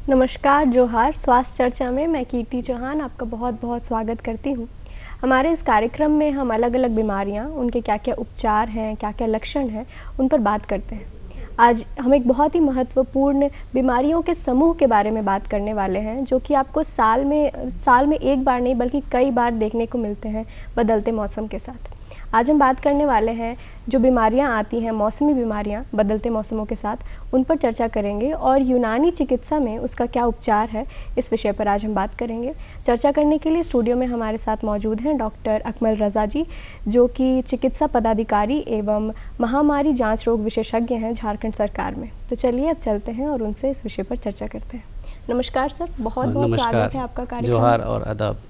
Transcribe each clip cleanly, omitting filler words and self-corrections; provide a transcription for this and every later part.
नमस्कार, जोहार। स्वास्थ्य चर्चा में मैं कीर्ति चौहान आपका बहुत बहुत स्वागत करती हूँ। हमारे इस कार्यक्रम में हम अलग अलग बीमारियाँ, उनके क्या क्या उपचार हैं, क्या क्या लक्षण हैं, उन पर बात करते हैं। आज हम एक बहुत ही महत्वपूर्ण बीमारियों के समूह के बारे में बात करने वाले हैं, जो कि आपको साल में एक बार नहीं बल्कि कई बार देखने को मिलते हैं बदलते मौसम के साथ। आज हम बात करने वाले हैं जो बीमारियां आती हैं, मौसमी बीमारियां बदलते मौसमों के साथ, उन पर चर्चा करेंगे और यूनानी चिकित्सा में उसका क्या उपचार है, इस विषय पर आज हम बात करेंगे। चर्चा करने के लिए स्टूडियो में हमारे साथ मौजूद हैं डॉक्टर अकमल रज़ा जी, जो कि चिकित्सा पदाधिकारी एवं महामारी जांच रोग विशेषज्ञ हैं झारखंड सरकार में। तो चलिए अब चलते हैं और उनसे इस विषय पर चर्चा करते हैं। नमस्कार सर, बहुत बहुत स्वागत है आपका कार्यक्रम। जोहार और आदाब।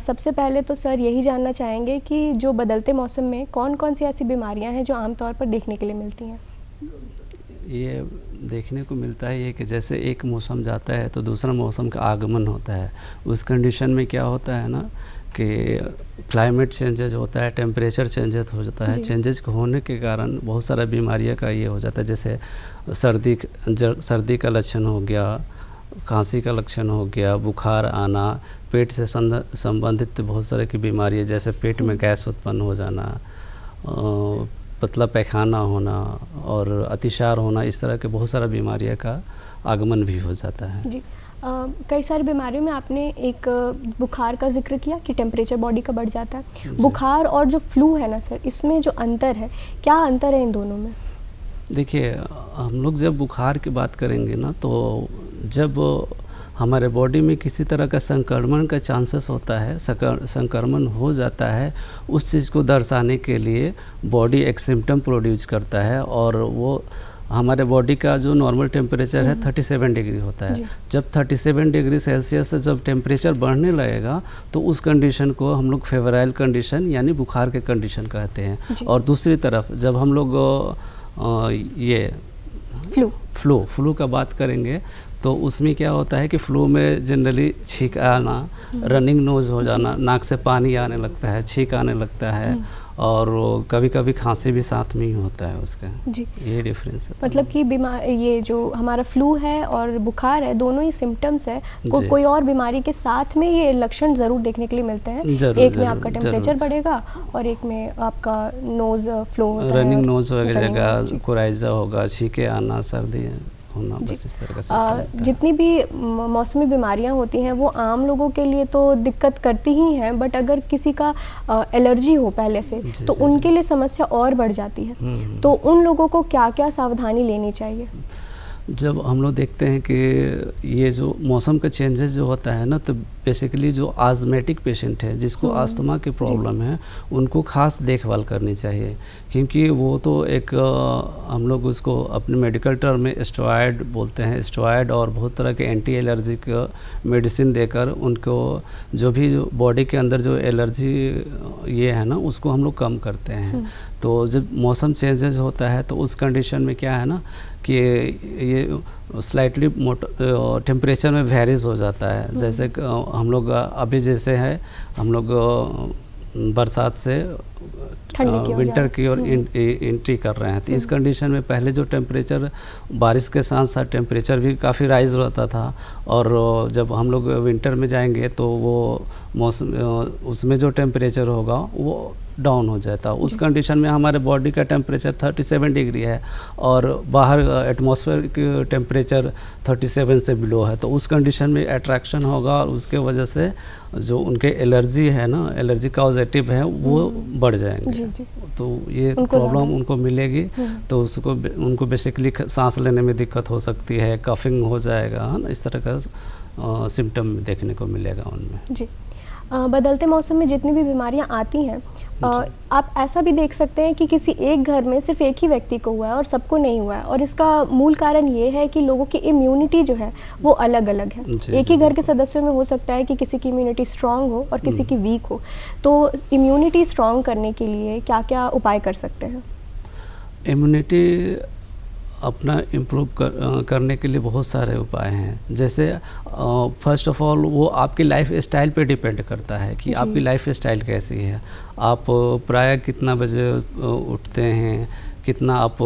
सबसे पहले तो सर यही जानना चाहेंगे कि जो बदलते मौसम में कौन कौन सी ऐसी बीमारियां हैं जो आमतौर पर देखने के लिए मिलती हैं? ये देखने को मिलता है ये कि जैसे एक मौसम जाता है तो दूसरा मौसम का आगमन होता है। उस कंडीशन में क्या होता है ना कि क्लाइमेट चेंजेज होता है, टेम्परेचर चेंजेस हो जाता है। चेंजेस होने के कारण बहुत सारा बीमारियों का ये हो जाता है। जैसे सर्दी का लक्षण हो गया, खांसी का लक्षण हो गया, बुखार आना, पेट से संबंधित बहुत सारे की बीमारी है, जैसे पेट में गैस उत्पन्न हो जाना, पतला पैखाना होना और अतिसार होना, इस तरह के बहुत सारा बीमारियों का आगमन भी हो जाता है। जी, कई सारी बीमारियों में आपने एक बुखार का जिक्र किया कि टेम्परेचर बॉडी का बढ़ जाता है। बुखार और जो फ्लू है ना सर, इसमें जो अंतर है, क्या अंतर है इन दोनों में? देखिए, हम लोग जब बुखार की बात करेंगे ना, तो जब हमारे बॉडी में किसी तरह का संक्रमण का चांसेस होता है, संक्रमण हो जाता है, उस चीज़ को दर्शाने के लिए बॉडी एक सिम्टम प्रोड्यूस करता है। और वो हमारे बॉडी का जो नॉर्मल टेम्परेचर है 37 डिग्री होता है। जब 37 डिग्री सेल्सियस से जब टेम्परेचर बढ़ने लगेगा तो उस कंडीशन को हम लोग फेवराइल कंडीशन यानी बुखार के कंडीशन कहते हैं। और दूसरी तरफ जब हम लोग ये फ्लू का बात करेंगे तो उसमें क्या होता है कि फ्लू में जनरली छींक आना, रनिंग नोज हो जाना, नाक से पानी आने लगता है, छींक आने लगता है और कभी कभी खांसी भी साथ में ही होता है उसका। जी, ये डिफरेंस है। मतलब कि ये जो हमारा फ्लू है और बुखार है, दोनों ही सिम्टम्स है। कोई और बीमारी के साथ में ये लक्षण ज़रूर देखने के लिए मिलते हैं। एक में आपका टेम्परेचर बढ़ेगा और एक में आपका नोज़ फ्लो होता है, रनिंग नोज वगैरह, कोराइजा होगा, छींके आना, सर्दी होना, बस इस तरह का। जितनी भी मौसमी बीमारियां होती हैं वो आम लोगों के लिए तो दिक्कत करती ही हैं, बट अगर किसी का एलर्जी हो पहले से तो उनके लिए समस्या और बढ़ जाती है। तो उन लोगों को क्या क्या सावधानी लेनी चाहिए? जब हम लोग देखते हैं कि ये जो मौसम का चेंजेस जो होता है ना, तो बेसिकली जो आस्थमेटिक पेशेंट है, जिसको अस्थमा की प्रॉब्लम है, उनको खास देखभाल करनी चाहिए। क्योंकि वो तो एक हम लोग उसको अपने मेडिकल टर्म में स्टेरॉयड बोलते हैं, स्टेरॉयड और बहुत तरह के एंटी एलर्जिक मेडिसिन देकर उनको जो बॉडी के अंदर जो एलर्जी ये है ना, उसको हम लोग कम करते हैं। तो जब मौसम चेंजेस होता है तो उस कंडीशन में क्या है ना कि ये स्लाइटली टेम्परेचर में वेरीज हो जाता है। जैसे हम लोग अभी जैसे है, हम लोग बरसात से विंटर की ओर एंट्री कर रहे हैं। तो इस कंडीशन में पहले जो टेम्परेचर बारिश के साथ साथ टेम्परेचर भी काफ़ी राइज रहता था, और जब हम लोग विंटर में जाएंगे तो वो मौसम उसमें जो टेम्परेचर होगा वो डाउन हो जाता है। उस कंडीशन में हमारे बॉडी का टेम्परेचर 37 डिग्री है और बाहर एटमॉस्फेयर की टेम्परेचर 37 से बिलो है, तो उस कंडीशन में अट्रैक्शन होगा और उसके वजह से जो उनके एलर्जी है ना, एलर्जी कॉजेटिव है, वो बढ़ जाएंगे। तो ये प्रॉब्लम उनको मिलेगी। तो उनको बेसिकली सांस लेने में दिक्कत हो सकती है, कफिंग हो जाएगा, है ना, इस तरह का सिम्टम देखने को मिलेगा उनमें। जी, बदलते मौसम में जितनी भी बीमारियां आती हैं, आप ऐसा भी देख सकते हैं कि किसी एक घर में सिर्फ एक ही व्यक्ति को हुआ है और सबको नहीं हुआ है, और इसका मूल कारण ये है कि लोगों की इम्यूनिटी जो है वो अलग अलग है। एक ही घर के सदस्यों में हो सकता है कि किसी की इम्यूनिटी स्ट्रांग हो और किसी की वीक हो। तो इम्यूनिटी स्ट्रांग करने के लिए क्या क्या उपाय कर सकते हैं? इम्यूनिटी अपना इम्प्रूव करने के लिए बहुत सारे उपाय हैं। जैसे फर्स्ट ऑफ ऑल वो आपकी लाइफ स्टाइल पे डिपेंड करता है कि आपकी लाइफ स्टाइल कैसी है। आप प्रायः कितना बजे उठते हैं, कितना आप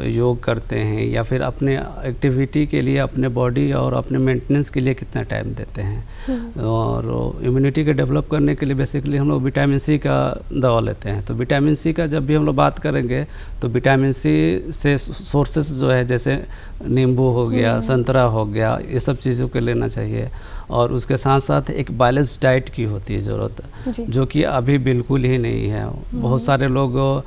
योग करते हैं या फिर अपने एक्टिविटी के लिए अपने बॉडी और अपने मेंटेनेंस के लिए कितना टाइम देते हैं। और इम्यूनिटी के डेवलप करने के लिए बेसिकली हम लोग विटामिन सी का दवा लेते हैं। तो विटामिन सी का जब भी हम लोग बात करेंगे तो विटामिन सी से सोर्सेस जो है जैसे नींबू हो गया, संतरा हो गया, ये सब चीज़ों के लेना चाहिए। और उसके साथ साथ एक बैलेंस डाइट की होती है ज़रूरत, जो कि अभी बिल्कुल ही नहीं है। बहुत सारे लोग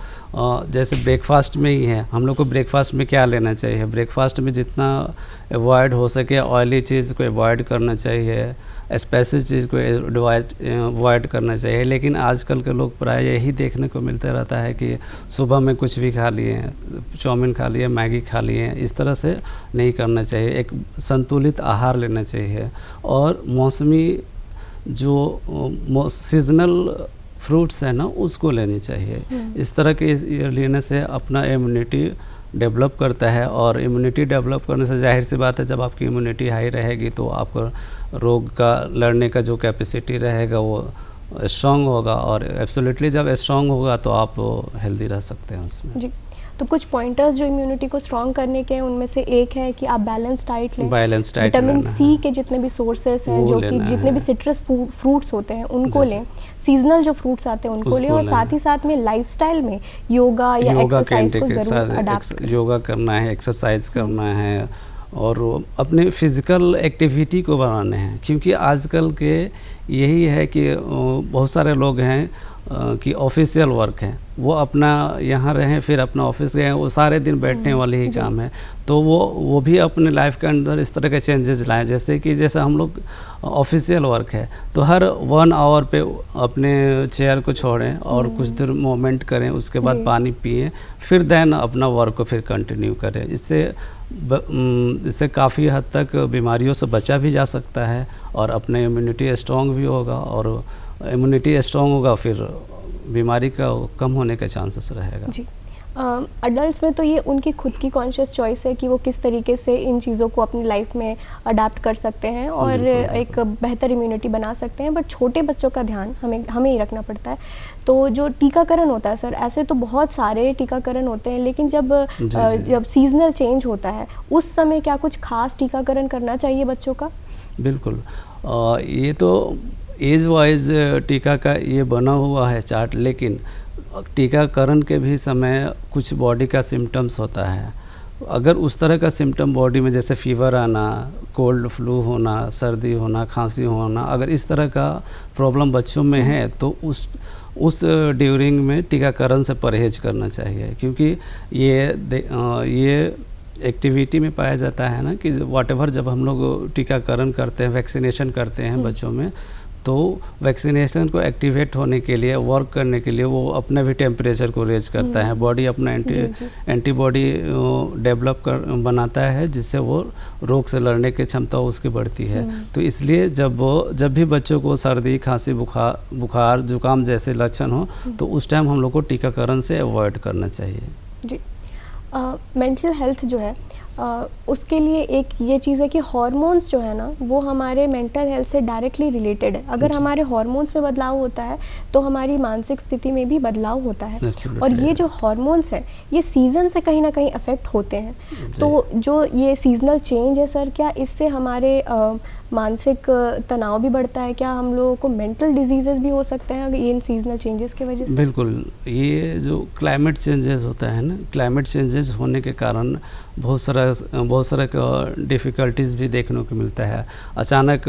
जैसे ब्रेकफास्ट में ही है, हम लोग को ब्रेकफास्ट में क्या लेना चाहिए, ब्रेकफास्ट में जितना अवॉइड हो सके ऑयली चीज़ को अवॉइड करना चाहिए, स्पाइसी चीज़ को अवॉइड करना चाहिए। लेकिन आजकल के लोग प्राय यही देखने को मिलता रहता है कि सुबह में कुछ भी खा लिए, चाउमीन खा लिए, मैगी खा लिए, इस तरह से नहीं करना चाहिए। एक संतुलित आहार लेना चाहिए और मौसमी जो सीजनल फ्रूट्स है ना उसको लेनी चाहिए। इस तरह के लेने से अपना इम्यूनिटी डेवलप करता है। और इम्यूनिटी डेवलप करने से जाहिर सी बात है जब आपकी इम्यूनिटी हाई रहेगी तो आपका रोग का लड़ने का जो कैपेसिटी रहेगा वो स्ट्रांग होगा। और एब्सोल्युटली जब स्ट्रांग होगा तो आप हेल्दी रह सकते हैं उसमें। जी, तो कुछ पॉइंटर्स जो इम्यूनिटी को स्ट्रॉन्ग करने के हैं उनमें से एक है कि आप बैलेंस डाइट लें, बैलेंस डाइट, विटामिन सी के जितने भी सोर्सेस हैं, जो कि जितने भी सिट्रस फ्रूट्स होते हैं उनको लें, सीजनल जो फ्रूट्स आते हैं उनको लें, और साथ ही साथ में लाइफस्टाइल में योगा या एक्सरसाइज को जरूर अडॉप्ट करें। योगा करना है, एक्सरसाइज करना है और अपने फिज़िकल एक्टिविटी को बढ़ाने हैं। क्योंकि आजकल के यही है कि बहुत सारे लोग हैं कि ऑफिशियल वर्क है, वो अपना यहाँ रहें फिर अपना ऑफिस गए, वो सारे दिन बैठने वाले ही काम है। तो वो भी अपने लाइफ के अंदर इस तरह के चेंजेस लाएं। जैसे हम लोग ऑफिशियल वर्क है तो हर 1 आवर पे अपने चेयर को छोड़ें और कुछ देर मूवमेंट करें, उसके बाद पानी पिएं, फिर देन अपना वर्क को फिर कंटिन्यू करें। इससे काफ़ी हद तक बीमारियों से बचा भी जा सकता है और अपने इम्यूनिटी स्ट्रॉन्ग भी होगा। और इम्यूनिटी स्ट्रॉन्ग होगा फिर बीमारी का कम होने का चांसेस रहेगा। जी, अडल्ट्स में तो ये उनकी खुद की कॉन्शियस चॉइस है कि वो किस तरीके से इन चीज़ों को अपनी लाइफ में अडाप्ट कर सकते हैं और एक बेहतर इम्यूनिटी बना सकते हैं। बट छोटे बच्चों का ध्यान हमें ही रखना पड़ता है। तो जो टीकाकरण होता है सर, ऐसे तो बहुत सारे टीकाकरण होते हैं, लेकिन जब सीजनल चेंज होता है उस समय क्या कुछ खास टीकाकरण करना चाहिए बच्चों का? बिल्कुल, ये तो एज वाइज टीका का ये बना हुआ है चार्ट, लेकिन टीकाकरण के भी समय कुछ बॉडी का सिम्टम्स होता है। अगर उस तरह का सिम्टम बॉडी में जैसे फीवर आना, कोल्ड फ्लू होना, सर्दी होना, खांसी होना, अगर इस तरह का प्रॉब्लम बच्चों में है तो उस ड्यूरिंग में टीकाकरण से परहेज करना चाहिए। क्योंकि ये एक्टिविटी में पाया जाता है ना कि व्हाटएवर जब हम लोग टीकाकरण करते हैं, वैक्सीनेशन करते हैं बच्चों में, तो वैक्सीनेशन को एक्टिवेट होने के लिए, वर्क करने के लिए वो अपने भी टेम्परेचर को रेज करता है। बॉडी अपना एंटीबॉडी डेवलप बनाता है जिससे वो रोग से लड़ने की क्षमता उसकी बढ़ती है। तो इसलिए जब भी बच्चों को सर्दी, खांसी, बुखार, जुकाम जैसे लक्षण हो तो उस टाइम हम लोग को टीकाकरण से अवॉइड करना चाहिए। जी, मेंटल हेल्थ जो है उसके लिए एक ये चीज़ है कि हार्मोन्स जो है ना वो हमारे मेंटल हेल्थ से डायरेक्टली रिलेटेड है। अगर हमारे हार्मोन्स में बदलाव होता है तो हमारी मानसिक स्थिति में भी बदलाव होता है। और ये जो हार्मोन्स है ये सीज़न से कहीं ना कहीं अफेक्ट होते हैं। तो जो ये सीजनल चेंज है सर, क्या इससे हमारे मानसिक तनाव भी बढ़ता है? क्या हम लोगों को मेंटल डिजीजेस भी हो सकते हैं अगर इन सीजनल चेंजेस की वजह से? बिल्कुल, ये जो क्लाइमेट चेंजेस होता है ना, क्लाइमेट चेंजेस होने के कारण बहुत सारा डिफ़िकल्टीज़ भी देखने को मिलता है। अचानक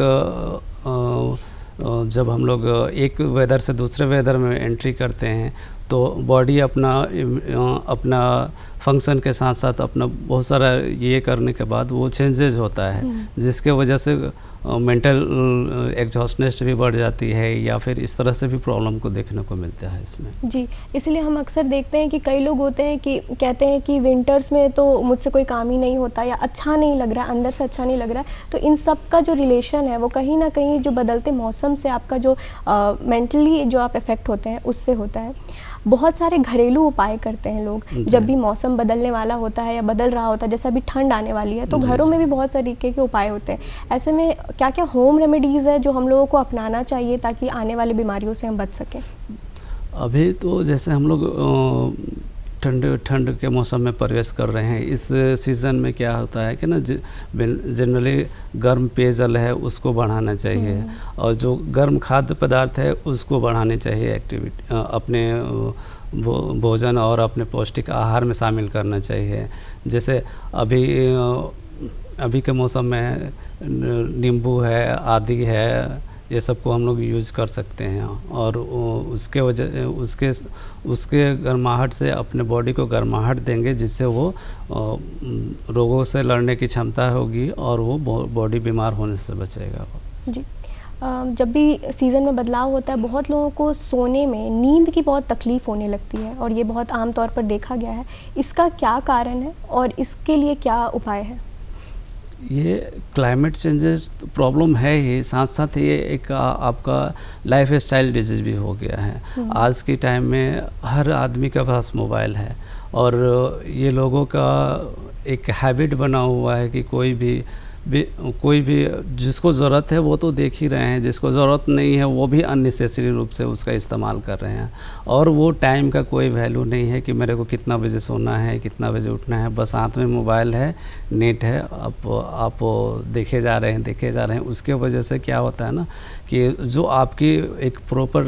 जब हम लोग एक वेदर से दूसरे वेदर में एंट्री करते हैं तो बॉडी अपना फंक्शन के साथ साथ अपना बहुत सारा ये करने के बाद वो चेंजेस होता है, जिसके वजह से मेंटल एग्जॉस्टनेस भी बढ़ जाती है या फिर इस तरह से भी प्रॉब्लम को देखने को मिलता है इसमें। जी, इसलिए हम अक्सर देखते हैं कि कई लोग होते हैं कि कहते हैं कि विंटर्स में तो मुझसे कोई काम ही नहीं होता या अच्छा नहीं लग रहा है, अंदर से अच्छा नहीं लग रहा है। तो इन सब का जो रिलेशन है वो कहीं ना कहीं जो बदलते मौसम से आपका जो मेंटली जो आप इफ़ेक्ट होते हैं उससे होता है। बहुत सारे घरेलू उपाय करते हैं लोग जब भी मौसम बदलने वाला होता है या बदल रहा होता है, जैसे अभी ठंड आने वाली है तो घरों में भी बहुत तरीके के उपाय होते हैं। ऐसे में क्या क्या होम रेमेडीज़ है जो हम लोगों को अपनाना चाहिए ताकि आने वाली बीमारियों से हम बच सकें? अभी तो जैसे हम लोग ठंड के मौसम में प्रवेश कर रहे हैं। इस सीज़न में क्या होता है कि ना जनरली गर्म पेयजल है उसको बढ़ाना चाहिए और जो गर्म खाद्य पदार्थ है उसको बढ़ाने चाहिए, एक्टिविटी अपने भोजन और अपने पौष्टिक आहार में शामिल करना चाहिए। जैसे अभी के मौसम में नींबू है, आदि है, ये सब को हम लोग यूज़ कर सकते हैं और उसके गर्माहट से अपने बॉडी को गर्माहट देंगे, जिससे वो रोगों से लड़ने की क्षमता होगी और वो बॉडी बीमार होने से बचेगा। जी, जब भी सीज़न में बदलाव होता है बहुत लोगों को सोने में नींद की बहुत तकलीफ़ होने लगती है और ये बहुत आम तौर पर देखा गया है। इसका क्या कारण है और इसके लिए क्या उपाय है? ये क्लाइमेट चेंजेस प्रॉब्लम है ही, साथ साथ ये एक आपका लाइफ स्टाइल डिजीज़ भी हो गया है। आज के टाइम में हर आदमी के पास मोबाइल है और ये लोगों का एक हैबिट बना हुआ है कि कोई भी जिसको ज़रूरत है वो तो देख ही रहे हैं, जिसको ज़रूरत नहीं है वो भी अननेसेसरी रूप से उसका इस्तेमाल कर रहे हैं और वो टाइम का कोई वैल्यू नहीं है कि मेरे को कितना बजे सोना है, कितना बजे उठना है। बस हाथ में मोबाइल है, नेट है, आप देखे जा रहे हैं। उसके वजह से क्या होता है ना कि जो आपकी एक प्रॉपर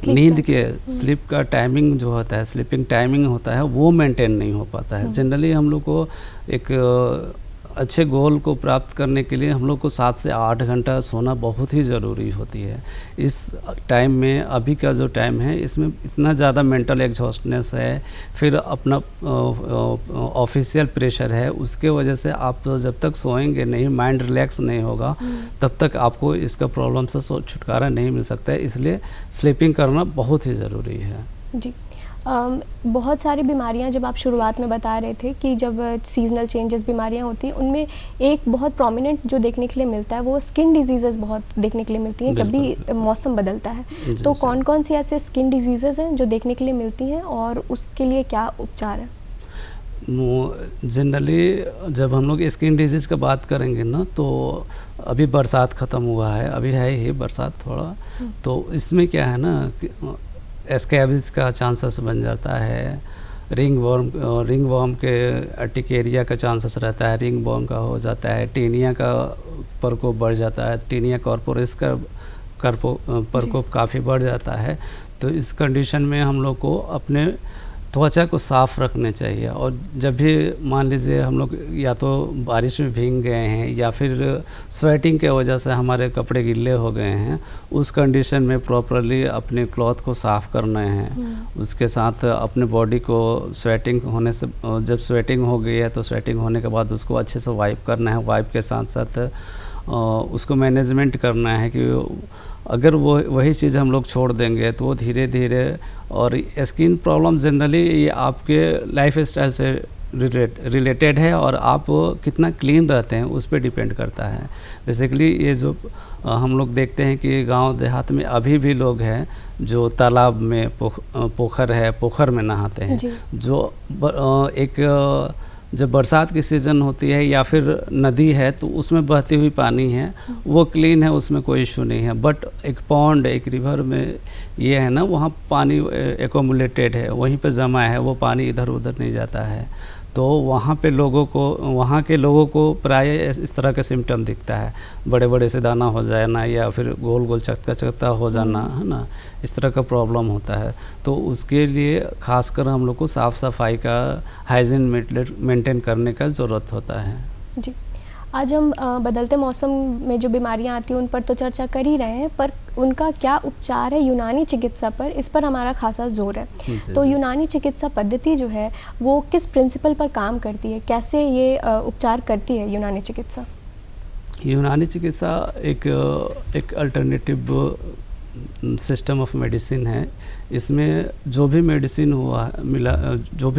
नींद के स्लीप का टाइमिंग जो होता है, स्लीपिंग टाइमिंग होता है, वो मेंटेन नहीं हो पाता है। जनरली हम लोग को एक अच्छे गोल को प्राप्त करने के लिए हम लोग को 7 से 8 घंटा सोना बहुत ही ज़रूरी होती है। इस टाइम में, अभी का जो टाइम है, इसमें इतना ज़्यादा मेंटल एग्जॉस्टनेस है, फिर अपना ऑफिशियल प्रेशर है, उसके वजह से आप जब तक सोएंगे नहीं, माइंड रिलैक्स नहीं होगा, तब तक आपको इसका प्रॉब्लम से छुटकारा नहीं मिल सकता है। इसलिए स्लीपिंग करना बहुत ही ज़रूरी है। जी, बहुत सारी बीमारियां, जब आप शुरुआत में बता रहे थे कि जब सीजनल चेंजेस बीमारियां होती हैं, उनमें एक बहुत प्रोमिनेंट जो देखने के लिए मिलता है वो स्किन डिजीज़ेज़ बहुत देखने के लिए मिलती हैं जब भी मौसम बदलता है। तो कौन कौन सी ऐसे स्किन डिजीज़ेज़ हैं जो देखने के लिए मिलती हैं और उसके लिए क्या उपचार है? जनरली जब हम लोग स्किन डिजीज़ का बात करेंगे ना, तो अभी बरसात ख़त्म हुआ है, अभी है ही बरसात थोड़ा, तो इसमें क्या है ना कि स्कैबिस का चांसेस बन जाता है, रिंग वर्म के अर्टिकेरिया का चांसेस रहता है, रिंग वर्म का हो जाता है, टीनिया का प्रकोप बढ़ जाता है, टीनिया कॉर्पोरिस का प्रकोप काफ़ी बढ़ जाता है। तो इस कंडीशन में हम लोग को अपने त्वचा को साफ़ रखने चाहिए और जब भी मान लीजिए हम लोग या तो बारिश में भीग गए हैं या फिर स्वेटिंग के वजह से हमारे कपड़े गीले हो गए हैं, उस कंडीशन में प्रॉपरली अपने क्लॉथ को साफ़ करना है। उसके साथ अपने बॉडी को स्वेटिंग होने से, जब स्वेटिंग हो गई है तो स्वेटिंग होने के बाद उसको अच्छे से वाइप करना है। वाइप के साथ साथ उसको मैनेजमेंट करना है कि अगर वही चीज़ हम लोग छोड़ देंगे तो वो धीरे धीरे, और स्किन प्रॉब्लम जनरली ये आपके लाइफ स्टाइल से रिलेटेड है और आप कितना क्लीन रहते हैं उस पर डिपेंड करता है। बेसिकली ये जो हम लोग देखते हैं कि गांव देहात में अभी भी लोग हैं जो तालाब में पोखर में नहाते हैं, जो एक जब बरसात की सीज़न होती है या फिर नदी है तो उसमें बहती हुई पानी है, वो क्लीन है, उसमें कोई इशू नहीं है। बट एक पॉन्ड, एक रिवर में ये है ना, वहाँ पानी एकोमुलेटेड है, वहीं पे जमा है, वो पानी इधर उधर नहीं जाता है। तो वहाँ के लोगों को प्राय इस तरह का सिम्टम दिखता है, बड़े बड़े से दाना हो जाना या फिर गोल गोल चकता हो जाना, है ना, इस तरह का प्रॉब्लम होता है। तो उसके लिए खासकर हम लोग को साफ़ सफाई का, हाइजीन मेंटेन करने का ज़रूरत होता है। जी, आज हम बदलते मौसम में जो बीमारियां आती हैं उन पर तो चर्चा कर ही रहे हैं, पर उनका क्या उपचार है यूनानी चिकित्सा पर, इस पर हमारा खासा जोर है। तो यूनानी चिकित्सा पद्धति जो है वो किस प्रिंसिपल पर काम करती है, कैसे ये उपचार करती है यूनानी चिकित्सा? यूनानी चिकित्सा एक अल्टरनेटिव सिस्टम ऑफ मेडिसिन है। इसमें जो भी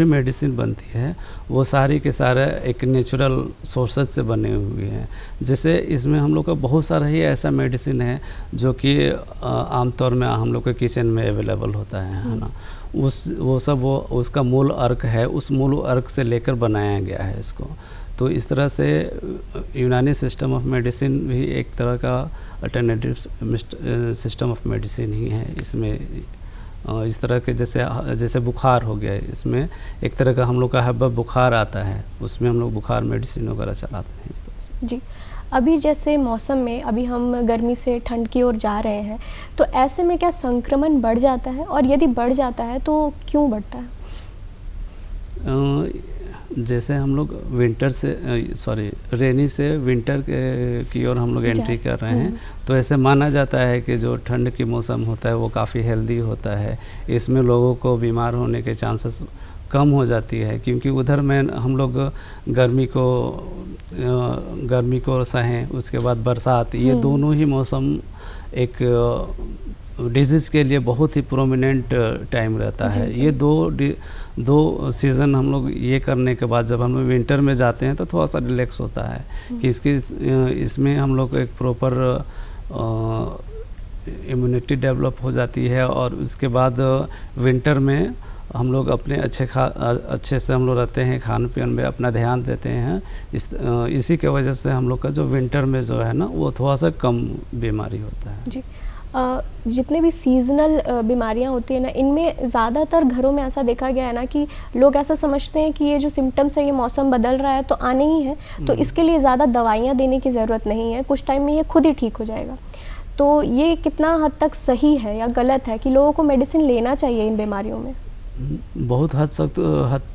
मेडिसिन बनती है वो सारी के सारे एक नेचुरल सोर्सेज से बने हुए हैं। जैसे इसमें हम लोग का बहुत सारा ही ऐसा मेडिसिन है जो कि आमतौर में हम लोग के किचन में अवेलेबल होता है ना, उसका मूल अर्क है, उस मूल अर्क से लेकर बनाया गया है इसको। तो इस तरह से यूनानी सिस्टम ऑफ मेडिसिन भी एक तरह का अल्टरनेटिव सिस्टम ऑफ मेडिसिन ही है। इसमें इस तरह के जैसे बुखार हो गया, इसमें एक तरह का हम लोग का हब्बा बुखार आता है, उसमें हम लोग बुखार मेडिसिन वगैरह चलाते हैं इस तरह से। जी। अभी जैसे मौसम में अभी हम गर्मी से ठंड की ओर जा रहे हैं, तो ऐसे में क्या संक्रमण बढ़ जाता है, और यदि बढ़ जाता है तो क्यों बढ़ता है? जैसे हम लोग रेनी से विंटर की ओर हम लोग एंट्री कर रहे हैं, तो ऐसे माना जाता है कि जो ठंड की मौसम होता है वो काफ़ी हेल्दी होता है, इसमें लोगों को बीमार होने के चांसेस कम हो जाती है, क्योंकि उधर में हम लोग गर्मी को सहें, उसके बाद बरसात, ये दोनों ही मौसम एक डिजीज़ के लिए बहुत ही प्रोमिनेंट टाइम रहता है। ये दो सीज़न हम लोग ये करने के बाद जब हम लोग विंटर में जाते हैं तो थोड़ा सा रिलैक्स होता है कि इसमें हम लोग को एक प्रॉपर इम्यूनिटी डेवलप हो जाती है, और उसके बाद विंटर में हम लोग अपने अच्छे से हम लोग रहते हैं, खान पीन में अपना ध्यान देते हैं। इसी के वजह से हम लोग का जो विंटर में जो है ना वो थोड़ा सा कम बीमारी होता है। जी। जितने भी सीजनल बीमारियां होती है ना, इनमें ज़्यादातर घरों में ऐसा देखा गया है ना कि लोग ऐसा समझते हैं कि ये जो सिम्टम्स है, ये मौसम बदल रहा है तो आने ही है, तो इसके लिए ज़्यादा दवाइयाँ देने की ज़रूरत नहीं है, कुछ टाइम में ये खुद ही ठीक हो जाएगा। तो ये कितना हद तक सही है या गलत है कि लोगों को मेडिसिन लेना चाहिए इन बीमारियों में? बहुत हद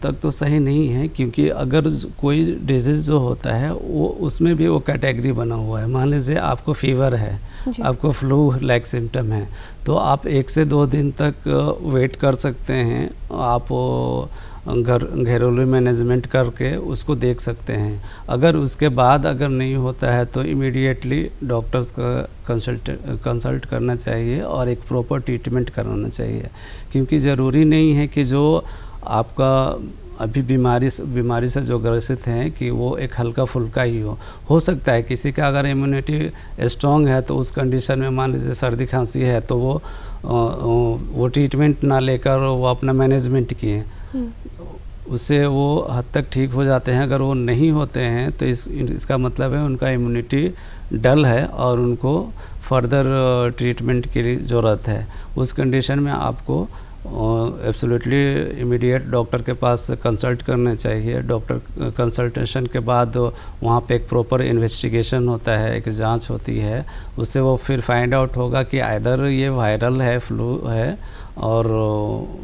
तक तो सही नहीं है, क्योंकि अगर कोई डिजीज़ जो होता है वो उसमें भी वो कैटेगरी बना हुआ है। मान लीजिए आपको फीवर है, आपको फ्लू लाइक सिम्टम है, तो आप 1 से 2 दिन तक वेट कर सकते हैं, आप घरेलू मैनेजमेंट करके उसको देख सकते हैं। अगर उसके बाद अगर नहीं होता है तो इमीडिएटली डॉक्टर्स का कंसल्ट करना चाहिए और एक प्रॉपर ट्रीटमेंट कराना चाहिए, क्योंकि ज़रूरी नहीं है कि जो आपका अभी बीमारी से जो ग्रसित हैं कि वो एक हल्का फुल्का ही हो सकता है किसी का अगर इम्यूनिटी स्ट्रॉन्ग है तो उस कंडीशन में मान लीजिए सर्दी खांसी है तो वो ट्रीटमेंट ना लेकर वो अपना मैनेजमेंट किए, उससे वो हद तक ठीक हो जाते हैं। अगर वो नहीं होते हैं तो इसका मतलब है उनका इम्यूनिटी डल है और उनको फर्दर ट्रीटमेंट की ज़रूरत है। उस कंडीशन में आपको एब्सोल्युटली इमीडिएट डॉक्टर के पास कंसल्ट करना चाहिए। डॉक्टर कंसल्टेशन के बाद वहाँ पे एक प्रॉपर इन्वेस्टिगेशन होता है, एक जांच होती है, उससे वो फिर फाइंड आउट होगा कि आइदर ये वायरल है, फ्लू है और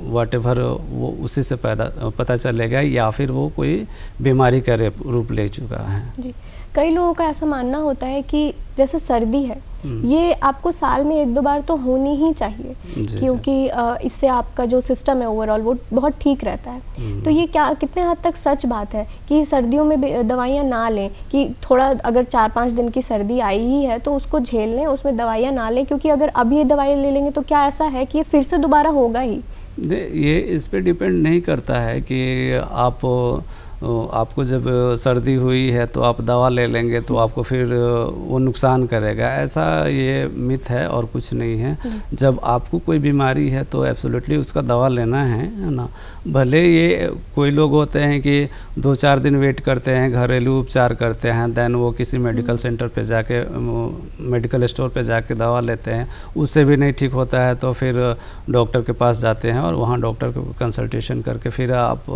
व्हाटएवर वो उसी से पता चलेगा, या फिर वो कोई बीमारी का रूप ले चुका है। जी, कई लोगों का ऐसा मानना होता है कि जैसे सर्दी है ये आपको साल में 1-2 बार तो होनी ही चाहिए, क्योंकि इससे आपका जो सिस्टम है ओवरऑल वो बहुत ठीक रहता है। तो ये कितने हद तक सच बात है कि सर्दियों में दवाइयाँ ना लें, कि थोड़ा अगर 4-5 दिन की सर्दी आई ही है तो उसको झेल लें, उसमें दवाइयाँ ना लें, क्योंकि अगर अभी ये दवाई ले लेंगे तो क्या ऐसा है कि ये फिर से दोबारा होगा ही? ये इस पे डिपेंड नहीं करता है कि आपको जब सर्दी हुई है तो आप दवा ले लेंगे तो आपको फिर वो नुकसान करेगा, ऐसा ये मिथ है और कुछ नहीं है। जब आपको कोई बीमारी है तो एब्सोल्युटली उसका दवा लेना है ना। भले ये कोई लोग होते हैं कि 2-4 दिन वेट करते हैं, घरेलू उपचार करते हैं, देन वो किसी मेडिकल सेंटर पे जाके मेडिकल स्टोर पे जाके दवा लेते हैं, उससे भी नहीं ठीक होता है तो फिर डॉक्टर के पास जाते हैं और वहाँ डॉक्टर को कंसल्टेशन करके फिर आप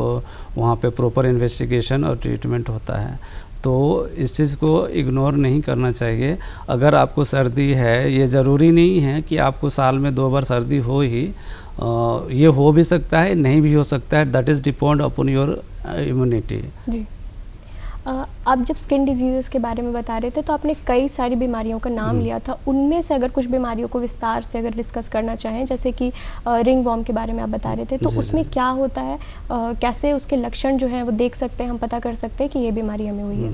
वहाँ पे प्रॉपर इन्वेस्टिगेशन और ट्रीटमेंट होता है। तो इस चीज़ को इग्नोर नहीं करना चाहिए। अगर आपको सर्दी है, ये ज़रूरी नहीं है कि आपको साल में 2 बार सर्दी हो ही, ये हो भी सकता है, नहीं भी हो सकता है, that is depend upon your immunity. जी, आप जब स्किन डिजीज़ के बारे में बता रहे थे तो आपने कई सारी बीमारियों का नाम लिया था, उनमें से अगर कुछ बीमारियों को विस्तार से अगर डिस्कस करना चाहें, जैसे कि रिंग वॉर्म के बारे में आप बता रहे थे, तो उसमें क्या होता है, कैसे उसके लक्षण जो हैं वो देख सकते हैं, हम पता कर सकते हैं कि ये बीमारी हमें हुई है?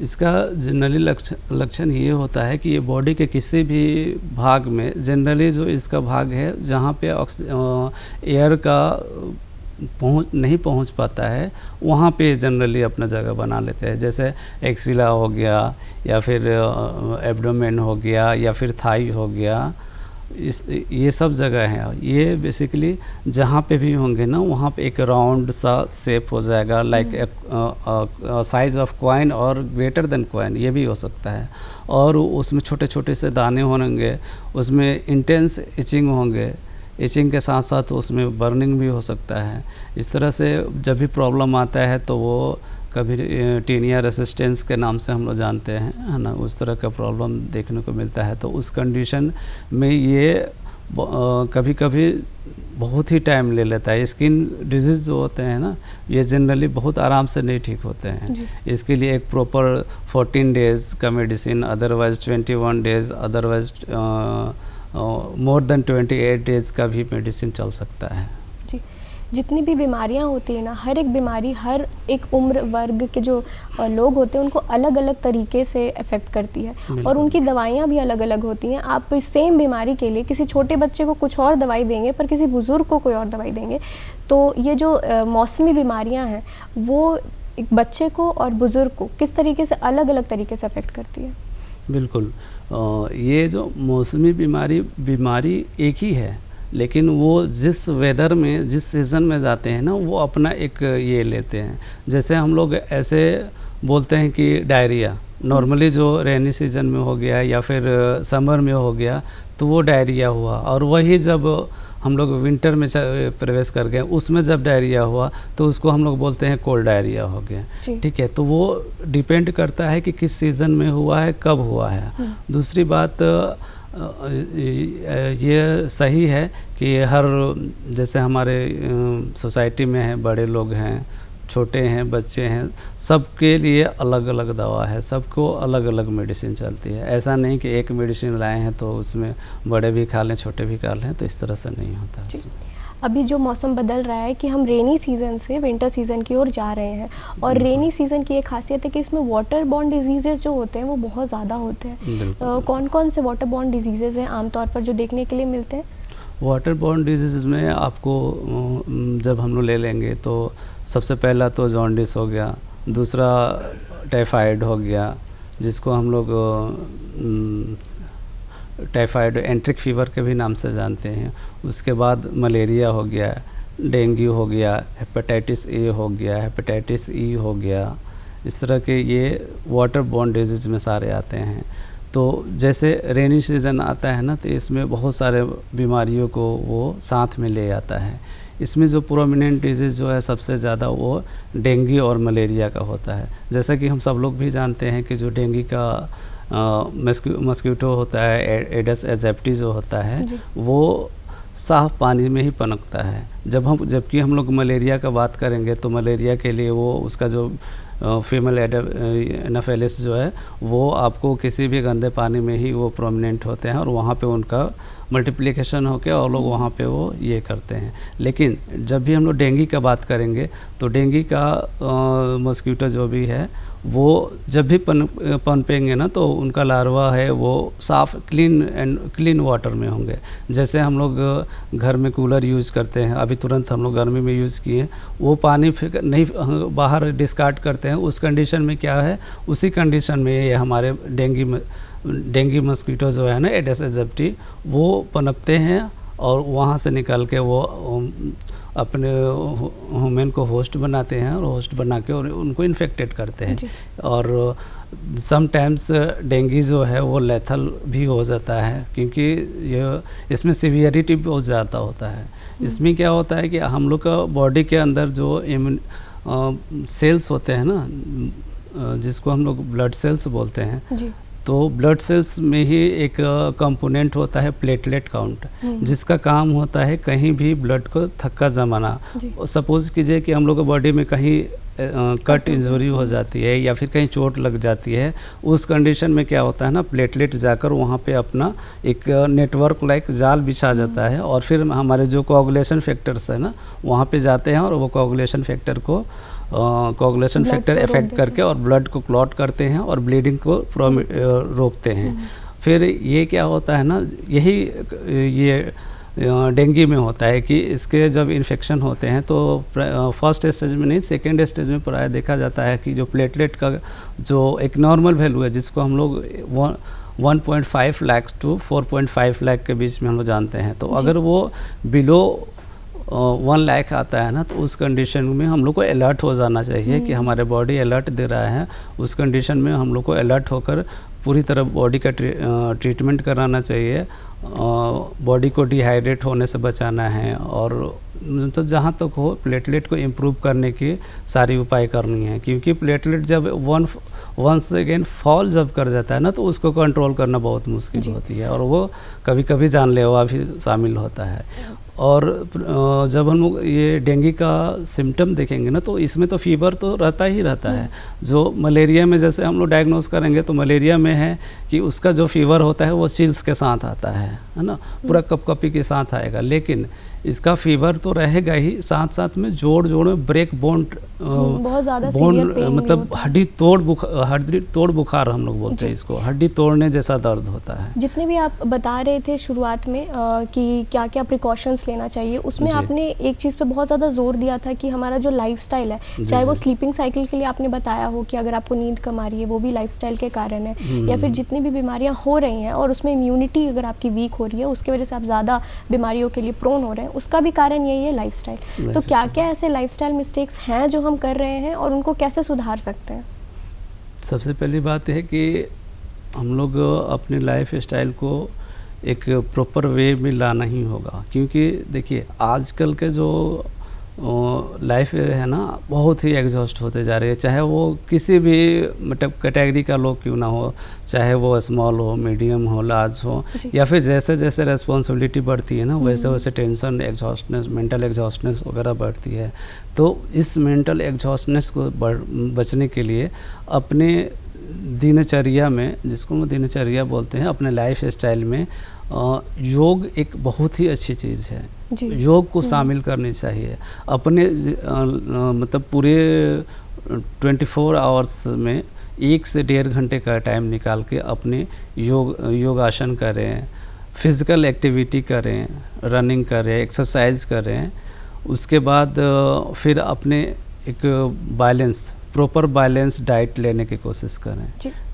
इसका जनरली लक्षण ये होता है कि ये बॉडी के किसी भी भाग में, जनरली जो इसका भाग है जहाँ पे एयर का नहीं पहुंच पाता है, वहाँ पे जनरली अपना जगह बना लेते हैं। जैसे एक्सिला हो गया, या फिर एब्डोमेन हो गया, या फिर थाई हो गया, ये सब जगह हैं। ये बेसिकली जहाँ पे भी होंगे ना वहाँ पे एक राउंड सा शेप हो जाएगा, लाइक साइज ऑफ कॉइन और ग्रेटर देन कॉइन, ये भी हो सकता है। और उसमें छोटे छोटे से दाने होंगे, उसमें इंटेंस इचिंग होंगे, इचिंग के साथ साथ उसमें बर्निंग भी हो सकता है। इस तरह से जब भी प्रॉब्लम आता है तो वो कभी टीनिया रेसिस्टेंस के नाम से हम लोग जानते हैं, है ना, उस तरह का प्रॉब्लम देखने को मिलता है। तो उस कंडीशन में ये कभी कभी बहुत ही टाइम ले लेता है। स्किन डिजीज़ जो होते हैं ना, ये जनरली बहुत आराम से नहीं ठीक होते हैं। इसके लिए एक प्रॉपर 14 डेज़ का medicine, otherwise 21 days, otherwise more than 28 days का भी मेडिसिन चल सकता है। जी, जितनी भी बीमारियां होती हैं ना, हर एक बीमारी हर एक उम्र वर्ग के जो लोग होते हैं उनको अलग अलग तरीके से अफेक्ट करती है और उनकी दवाइयां भी अलग अलग होती हैं। आप सेम बीमारी के लिए किसी छोटे बच्चे को कुछ और दवाई देंगे पर किसी बुज़ुर्ग को कोई और दवाई देंगे। तो ये जो मौसमी बीमारियाँ हैं वो एक बच्चे को और बुज़ुर्ग को किस तरीके से अलग अलग तरीके से अफेक्ट करती है? बिल्कुल, ये जो मौसमी बीमारी एक ही है, लेकिन वो जिस वेदर में, जिस सीज़न में जाते हैं ना, वो अपना एक ये लेते हैं। जैसे हम लोग ऐसे बोलते हैं कि डायरिया नॉर्मली जो रेनी सीजन में हो गया या फिर समर में हो गया तो वो डायरिया हुआ, और वही जब हम लोग विंटर में प्रवेश कर गए उसमें जब डायरिया हुआ तो उसको हम लोग बोलते हैं कोल्ड डायरिया हो गया। ठीक है, तो वो डिपेंड करता है कि किस सीज़न में हुआ है, कब हुआ है। दूसरी बात ये सही है कि हर, जैसे हमारे सोसाइटी में है, बड़े लोग हैं, छोटे हैं, बच्चे हैं, सबके लिए अलग अलग दवा है, सबको अलग अलग मेडिसिन चलती है। ऐसा नहीं कि एक मेडिसिन लाए हैं तो उसमें बड़े भी खा लें, छोटे भी खा लें, तो इस तरह से नहीं होता। अभी जो मौसम बदल रहा है कि हम रेनी सीज़न से विंटर सीज़न की ओर जा रहे हैं, और रेनी सीज़न की एक खासियत है कि इसमें वाटर बॉर्न डिजीज़ेज़ जो होते हैं वो बहुत ज़्यादा होते हैं। कौन कौन से वाटर बॉर्न डिजीज़ेज़ हैं आमतौर पर जो देखने के लिए मिलते हैं? वाटर बॉर्न डिजीज़ में आपको जब हम लोग ले लेंगे तो सबसे पहला तो जॉन्डिस हो गया, दूसरा टाइफाइड हो गया जिसको हम लोग टाइफाइड एंट्रिक फीवर के भी नाम से जानते हैं। उसके बाद मलेरिया हो गया, डेंगू हो गया, हेपेटाइटिस ए हो गया, हेपेटाइटिस ई हो गया। इस तरह के ये वाटर बॉर्न डिजीज़ में सारे आते हैं। तो जैसे रेनी सीज़न आता है ना, तो इसमें बहुत सारे बीमारियों को वो साथ में ले आता है। इसमें जो प्रोमिनेंट डिजीज़ जो है सबसे ज़्यादा वो डेंगू और मलेरिया का होता है। जैसा कि हम सब लोग भी जानते हैं कि जो डेंगू का मस्कीटो होता है, एडिस एजिप्टी जो होता है, वो साफ पानी में ही पनपता है। जबकि हम लोग मलेरिया का बात करेंगे तो मलेरिया के लिए वो उसका जो फीमेल एनाफेलिस जो है वो आपको किसी भी गंदे पानी में ही वो प्रोमिनेंट होते हैं और वहाँ पे उनका मल्टीप्लिकेशन होकर और लोग वहाँ पे वो ये करते हैं। लेकिन जब भी हम लोग डेंगू का बात करेंगे तो डेंगू का मस्कीटो जो भी है वो जब भी पनपेंगे ना तो उनका लार्वा है वो साफ़ क्लीन वाटर में होंगे। जैसे हम लोग घर में कूलर यूज़ करते हैं, अभी तुरंत हम लोग गर्मी में यूज़ किए, वो पानी नहीं बाहर डिस्कार्ड करते हैं, उस कंडीशन में क्या है, उसी कंडीशन में ये हमारे डेंगू मस्कीटो जो है ना, एडिस एजिप्टी, वो पनपते हैं और वहाँ से निकल के वो अपने ह्यूमन को होस्ट बनाते हैं और होस्ट बना के उनको इन्फेक्टेड करते हैं। और समटाइम्स डेंगू जो है वो लेथल भी हो जाता है क्योंकि ये इसमें सीवियरिटी बहुत ज़्यादा होता है। इसमें क्या होता है कि हम लोग का बॉडी के अंदर जो सेल्स होते हैं ना, जिसको हम लोग ब्लड सेल्स बोलते हैं, तो ब्लड सेल्स में ही एक कंपोनेंट होता है प्लेटलेट काउंट, जिसका काम होता है कहीं भी ब्लड को थक्का जमाना। सपोज़ कीजिए कि हम लोग के बॉडी में कहीं कट इंजरी हो जाती है या फिर कहीं चोट लग जाती है, उस कंडीशन में क्या होता है ना, प्लेटलेट जाकर वहाँ पे अपना एक नेटवर्क लाइक जाल बिछा जाता है और फिर हमारे जो कोआगुलेशन फैक्टर्स है ना वहाँ पे जाते हैं और वो कोआगुलेशन फैक्टर इफेक्ट करके और ब्लड को क्लॉट करते हैं और ब्लीडिंग को रोकते हैं। फिर ये क्या होता है ना, ये डेंगू में होता है कि इसके जब इन्फेक्शन होते हैं तो फर्स्ट स्टेज में नहीं, सेकेंड स्टेज में प्राय देखा जाता है कि जो प्लेटलेट का जो एक नॉर्मल वैल्यू है, जिसको हम लोग 1.5 लाख टू 4.5 लाख के बीच में हम लोग जानते हैं, तो अगर वो बिलो 1 लाख आता है ना, तो उस कंडीशन में हम लोग को अलर्ट हो जाना चाहिए कि हमारे बॉडी अलर्ट दे रहा है। उस कंडीशन में हम लोग को अलर्ट होकर पूरी तरह बॉडी का ट्रीटमेंट कराना चाहिए। बॉडी को डिहाइड्रेट होने से बचाना है और मतलब जहाँ तक हो प्लेटलेट को इम्प्रूव करने की सारी उपाय करनी है, क्योंकि प्लेटलेट जब वंस अगेन फॉल जब कर जाता है ना तो उसको कंट्रोल करना बहुत मुश्किल होती है और वो कभी कभी जानलेवा भी शामिल होता है। और जब हम लोग ये डेंगू का सिम्टम देखेंगे ना तो इसमें तो फीवर तो रहता ही रहता है। जो मलेरिया में जैसे हम लोग डायग्नोस करेंगे तो मलेरिया में है कि उसका जो फीवर होता है वो चिल्स के साथ आता है ना, पूरा कपकपी के साथ आएगा। लेकिन इसका फीवर तो रहेगा ही, साथ साथ में जोड़ में ब्रेक बोन बहुत ज़्यादा मतलब हड्डी तोड़ बुखार हम लोग बोलते हैं इसको, हड्डी तोड़ने जैसा दर्द होता है। जितने भी आप बता रहे थे शुरुआत में कि क्या क्या प्रिकॉशंस लेना चाहिए, उसमें आपने एक चीज़ पे बहुत ज़्यादा जोर दिया था कि हमारा जो लाइफस्टाइल है, चाहे वो स्लीपिंग साइकिल के लिए आपने बताया हो कि अगर आपको नींद कम आ रही है वो भी लाइफस्टाइल के कारण है, या फिर जितनी भी बीमारियाँ हो रही हैं और उसमें इम्यूनिटी अगर आपकी वीक हो रही है उसकी वजह से आप ज़्यादा बीमारियों के लिए प्रोन हो रहे हैं, उसका भी कारण यही है लाइफस्टाइल। तो क्या क्या ऐसे लाइफस्टाइल मिस्टेक्स हैं जो हम कर रहे हैं और उनको कैसे सुधार सकते हैं? सबसे पहली बात है कि हम लोग अपने लाइफ स्टाइल को एक प्रॉपर वे में लाना ही होगा, क्योंकि देखिए आजकल के जो लाइफ है ना बहुत ही एग्जॉस्ट होते जा रही है, चाहे वो किसी भी मतलब कैटेगरी का लोग क्यों ना हो, चाहे वो स्मॉल हो, मीडियम हो, लार्ज हो, या फिर जैसे जैसे रेस्पॉन्सिबिलिटी बढ़ती है ना वैसे वैसे टेंशन, एग्जॉस्टनेस, मेंटल एग्जॉस्टनेस वगैरह बढ़ती है। तो इस मेंटल एग्जॉस्टनेस को बचने के लिए अपने दिनचर्या में, जिसको हम दिनचर्या बोलते हैं, अपने लाइफ स्टाइल में योग एक बहुत ही अच्छी चीज़ है। योग को शामिल करनी चाहिए अपने मतलब पूरे 24 आवर्स में 1 से 1.5 घंटे का टाइम निकाल के अपने योगासन करें, फिज़िकल एक्टिविटी करें, रनिंग करें, एक्सरसाइज करें। उसके बाद फिर अपने एक प्रॉपर बैलेंस डाइट लेने की कोशिश करें,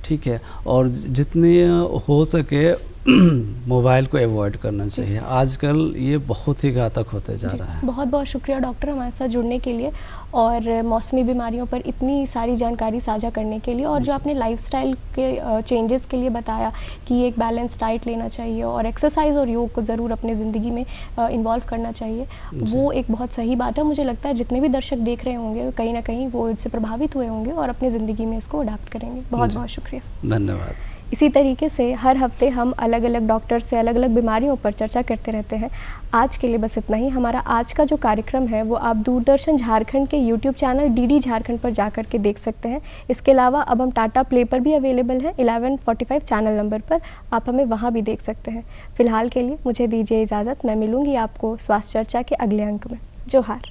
ठीक है। और जितनी हो सके मोबाइल को अवॉइड करना चाहिए, आजकल ये बहुत ही घातक होते जा रहा है। बहुत बहुत शुक्रिया डॉक्टर हमारे साथ जुड़ने के लिए और मौसमी बीमारियों पर इतनी सारी जानकारी साझा करने के लिए, और जो आपने लाइफस्टाइल के चेंजेस के लिए बताया कि एक बैलेंस डाइट लेना चाहिए और एक्सरसाइज और योग को ज़रूर अपने ज़िंदगी में इन्वॉल्व करना चाहिए, वो एक बहुत सही बात है। मुझे लगता है जितने भी दर्शक देख रहे होंगे कहीं ना कहीं वो इससे प्रभावित हुए होंगे और अपनी ज़िंदगी में इसको अडॉप्ट करेंगे। बहुत बहुत शुक्रिया, धन्यवाद। इसी तरीके से हर हफ्ते हम अलग अलग डॉक्टर से अलग अलग बीमारियों पर चर्चा करते रहते हैं। आज के लिए बस इतना ही। हमारा आज का जो कार्यक्रम है वो आप दूरदर्शन झारखंड के YouTube चैनल DD झारखंड पर जाकर के देख सकते हैं। इसके अलावा अब हम टाटा प्ले पर भी अवेलेबल हैं 1145 चैनल नंबर पर, आप हमें वहाँ भी देख सकते हैं। फ़िलहाल के लिए मुझे दीजिए इजाज़त, मैं मिलूँगी आपको स्वास्थ्य चर्चा के अगले अंक में। जोहार।